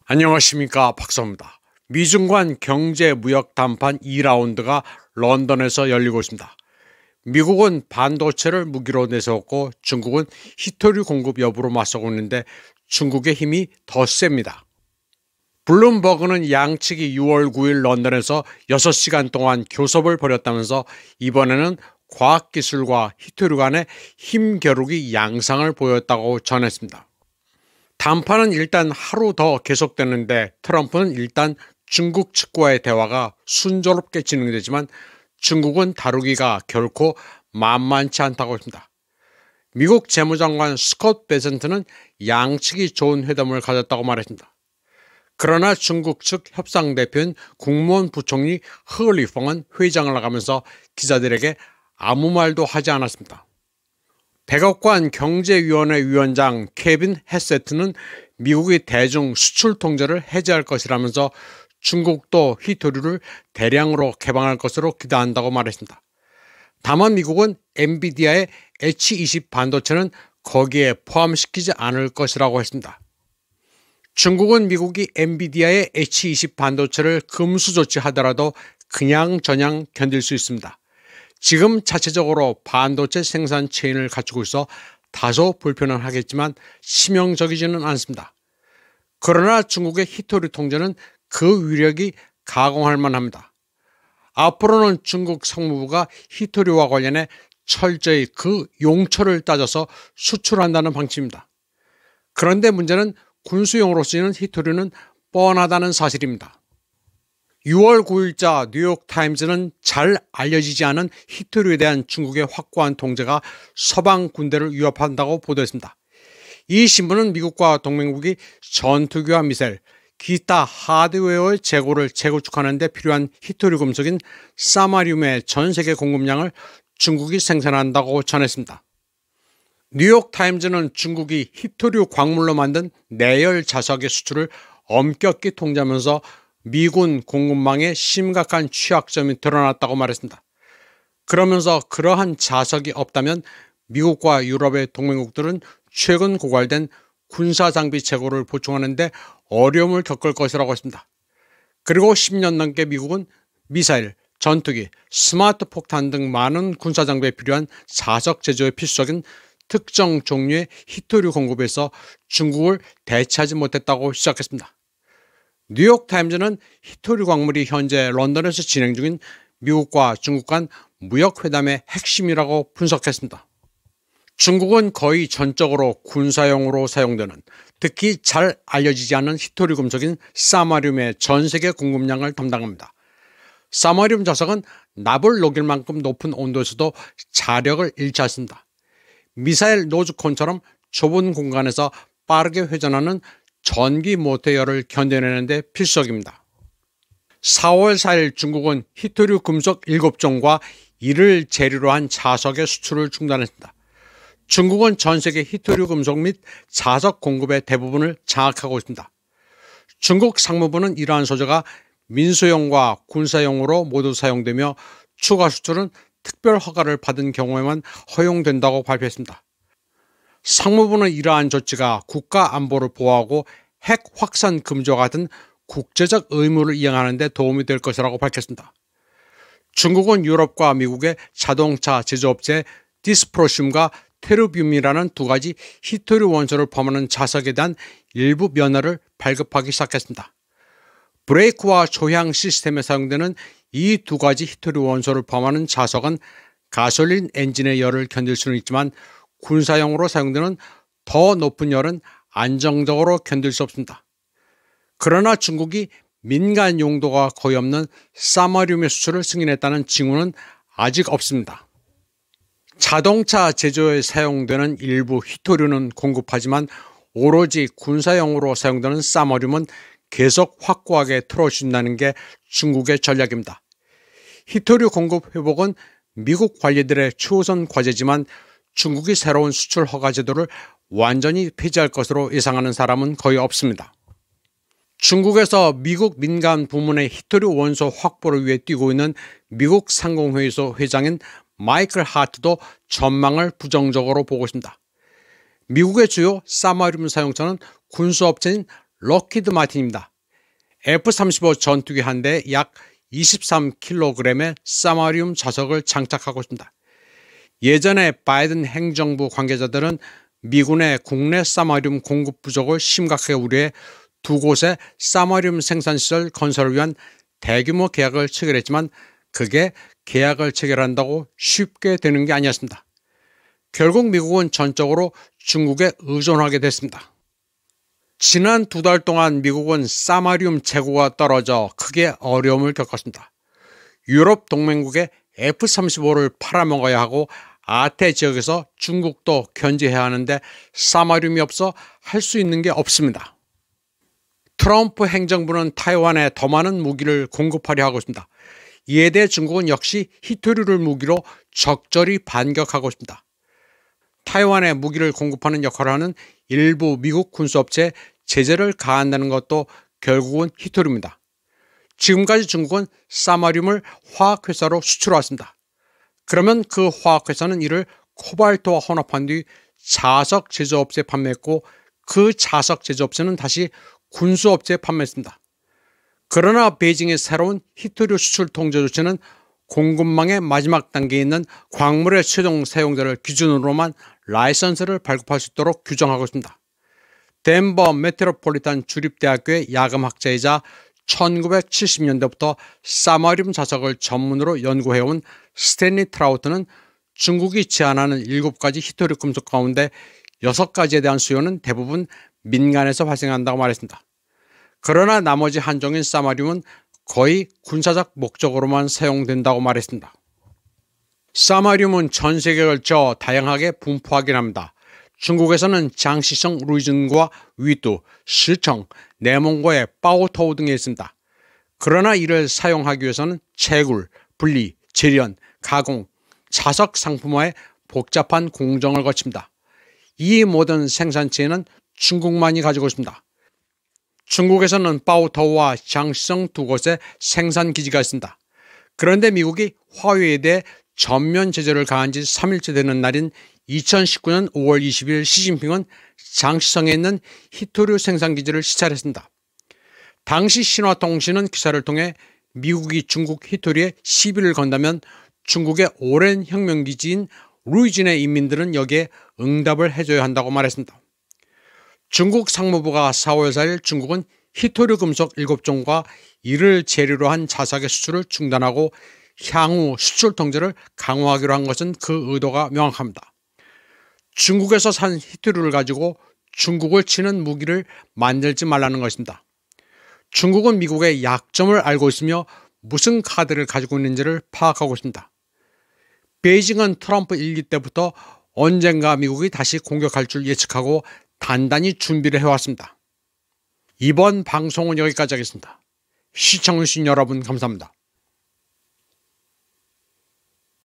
안녕하십니까, 박사입니다. 미중 간 경제 무역 담판 2라운드가 런던에서 열리고 있습니다. 미국은 반도체를 무기로 내세웠고 중국은 히토류 공급 여부로 맞서고 있는데 중국의 힘이 더 셉니다. 블룸버그는 양측이 6월 9일 런던에서 6시간 동안 교섭을 벌였다면서 이번에는 과학기술과 히토류 간의 힘 겨루기 양상을 보였다고 전했습니다. 담판은 일단 하루 더 계속되는데 트럼프는 일단 중국 측과의 대화가 순조롭게 진행되지만 중국은 다루기가 결코 만만치 않다고 했습니다. 미국 재무장관 스콧 베센트는 양측이 좋은 회담을 가졌다고 말했습니다. 그러나 중국 측 협상대표인 국무원 부총리 허리펑은 회장을 나가면서 기자들에게 아무 말도 하지 않았습니다. 백악관 경제위원회 위원장 케빈 헤세트는 미국이 대중 수출 통제를 해제할 것이라면서 중국도 히토류를 대량으로 개방할 것으로 기대한다고 말했습니다. 다만 미국은 엔비디아의 H20 반도체는 거기에 포함시키지 않을 것이라고 했습니다. 중국은 미국이 엔비디아의 H20 반도체를 금수 조치하더라도 그냥저냥 견딜 수 있습니다. 지금 자체적으로 반도체 생산 체인을 갖추고 있어 다소 불편은 하겠지만 치명적이지는 않습니다. 그러나 중국의 히토류 통제는 그 위력이 가공할 만합니다. 앞으로는 중국 상무부가 히토류와 관련해 철저히 그 용처를 따져서 수출한다는 방침입니다. 그런데 문제는 군수용으로 쓰이는 히토류는 뻔하다는 사실입니다. 6월 9일자 뉴욕타임즈는 잘 알려지지 않은 히토류에 대한 중국의 확고한 통제가 서방 군대를 위협한다고 보도했습니다. 이 신문은 미국과 동맹국이 전투기와 미사일, 기타 하드웨어의 재고를 재구축하는 데 필요한 히토류 금속인 사마리움의 전 세계 공급량을 중국이 생산한다고 전했습니다. 뉴욕타임즈는 중국이 히토류 광물로 만든 내열 자석의 수출을 엄격히 통제하면서 미군 공급망에 심각한 취약점이 드러났다고 말했습니다. 그러면서 그러한 자석이 없다면 미국과 유럽의 동맹국들은 최근 고갈된 군사장비 재고를 보충하는 데 어려움을 겪을 것이라고 했습니다. 그리고 10년 넘게 미국은 미사일, 전투기, 스마트 폭탄 등 많은 군사장비에 필요한 자석 제조에 필수적인 특정 종류의 히토류 공급에서 중국을 대체하지 못했다고 시작했습니다. 뉴욕타임즈는 히토류 광물이 현재 런던에서 진행 중인 미국과 중국 간 무역회담의 핵심이라고 분석했습니다. 중국은 거의 전적으로 군사용으로 사용되는 특히 잘 알려지지 않은 히토류 금속인 사마리움의 전 세계 공급량을 담당합니다. 사마리움 자석은 납을 녹일 만큼 높은 온도에서도 자력을 잃지 않습니다. 미사일 노즈콘처럼 좁은 공간에서 빠르게 회전하는 전기 모터열을 견뎌내는 데 필수적입니다. 4월 4일 중국은 히토류 금속 7종과 이를 재료로 한 자석의 수출을 중단했습니다. 중국은 전 세계 히토류 금속 및 자석 공급의 대부분을 장악하고 있습니다. 중국 상무부는 이러한 소재가 민수용과 군사용으로 모두 사용되며 추가 수출은 특별 허가를 받은 경우에만 허용된다고 발표했습니다. 상무부는 이러한 조치가 국가 안보를 보호하고 핵 확산 금지와 같은 국제적 의무를 이행하는 데 도움이 될 것이라고 밝혔습니다. 중국은 유럽과 미국의 자동차 제조업체 디스프로슘과 테르뷴이라는 두 가지 히토류 원소를 포함하는 자석에 대한 일부 면허를 발급하기 시작했습니다. 브레이크와 조향 시스템에 사용되는 이 두 가지 히토류 원소를 포함하는 자석은 가솔린 엔진의 열을 견딜 수는 있지만 군사용으로 사용되는 더 높은 열은 안정적으로 견딜 수 없습니다. 그러나 중국이 민간 용도가 거의 없는 사마리움의 수출을 승인했다는 징후는 아직 없습니다. 자동차 제조에 사용되는 일부 히토류는 공급하지만 오로지 군사용으로 사용되는 사마리움은 계속 확고하게 틀어준다는 게 중국의 전략입니다. 히토류 공급 회복은 미국 관리들의 최우선 과제지만 중국이 새로운 수출 허가 제도를 완전히 폐지할 것으로 예상하는 사람은 거의 없습니다. 중국에서 미국 민간 부문의 히토류 원소 확보를 위해 뛰고 있는 미국 상공회의소 회장인 마이클 하트도 전망을 부정적으로 보고 있습니다. 미국의 주요 사마리움 사용처는 군수업체인 럭히드 마틴입니다. F-35 전투기 한 대에 약 23kg의 사마리움 자석을 장착하고 있습니다. 예전에 바이든 행정부 관계자들은 미군의 국내 사마리움 공급 부족을 심각하게 우려해 두 곳의 사마리움 생산시설 건설을 위한 대규모 계약을 체결했지만 그게 계약을 체결한다고 쉽게 되는 게 아니었습니다. 결국 미국은 전적으로 중국에 의존하게 됐습니다. 지난 2달 동안 미국은 사마리움 재고가 떨어져 크게 어려움을 겪었습니다. 유럽 동맹국에 F-35를 팔아먹어야 하고 아태 지역에서 중국도 견제해야 하는데 사마리움이 없어 할 수 있는 게 없습니다. 트럼프 행정부는 타이완에 더 많은 무기를 공급하려 하고 있습니다. 이에 대해 중국은 역시 히토류를 무기로 적절히 반격하고 있습니다. 타이완에 무기를 공급하는 역할을 하는 일부 미국 군수업체에 제재를 가한다는 것도 결국은 히토류입니다. 지금까지 중국은 사마리움을 화학회사로 수출해왔습니다. 그러면 그 화학회사는 이를 코발트와 혼합한 뒤 자석 제조업체에 판매했고 그 자석 제조업체는 다시 군수업체에 판매했습니다. 그러나 베이징의 새로운 히토류 수출 통제 조치는 공급망의 마지막 단계에 있는 광물의 최종 사용자를 기준으로만 라이선스를 발급할 수 있도록 규정하고 있습니다. 덴버 메트로폴리탄 주립대학교의 야금학자이자 1970년대부터 사마리움 자석을 전문으로 연구해온 스탠리 트라우트는 중국이 제한하는 7가지 히토류 금속 가운데 6가지에 대한 수요는 대부분 민간에서 발생한다고 말했습니다. 그러나 나머지 한 종인 사마리움은 거의 군사적 목적으로만 사용된다고 말했습니다. 사마리움은 전 세계에 걸쳐 다양하게 분포하긴 합니다. 중국에서는 장시성 루이진과 위두, 시청, 내몽고의 빠오토우 등에 있습니다. 그러나 이를 사용하기 위해서는 채굴, 분리, 재련, 가공, 자석 상품화의 복잡한 공정을 거칩니다. 이 모든 생산체는 중국만이 가지고 있습니다. 중국에서는 빠오토우와 장시성 두 곳에 생산 기지가 있습니다. 그런데 미국이 화웨이에 대해 전면 제재를 가한 지 3일째 되는 날인 2019년 5월 20일 시진핑은 장시성에 있는 히토류 생산기지를 시찰했습니다. 당시 신화통신은 기사를 통해 미국이 중국 히토류에 시비를 건다면 중국의 오랜 혁명기지인 루이진의 인민들은 여기에 응답을 해줘야 한다고 말했습니다. 중국 상무부가 4월 4일 중국은 히토류 금속 7종과 이를 재료로 한 자석의 수출을 중단하고 향후 수출 통제를 강화하기로 한 것은 그 의도가 명확합니다. 중국에서 산 히토류를 가지고 중국을 치는 무기를 만들지 말라는 것입니다. 중국은 미국의 약점을 알고 있으며 무슨 카드를 가지고 있는지를 파악하고 있습니다. 베이징은 트럼프 1기 때부터 언젠가 미국이 다시 공격할 줄 예측하고 단단히 준비를 해왔습니다. 이번 방송은 여기까지 하겠습니다. 시청해주신 여러분 감사합니다.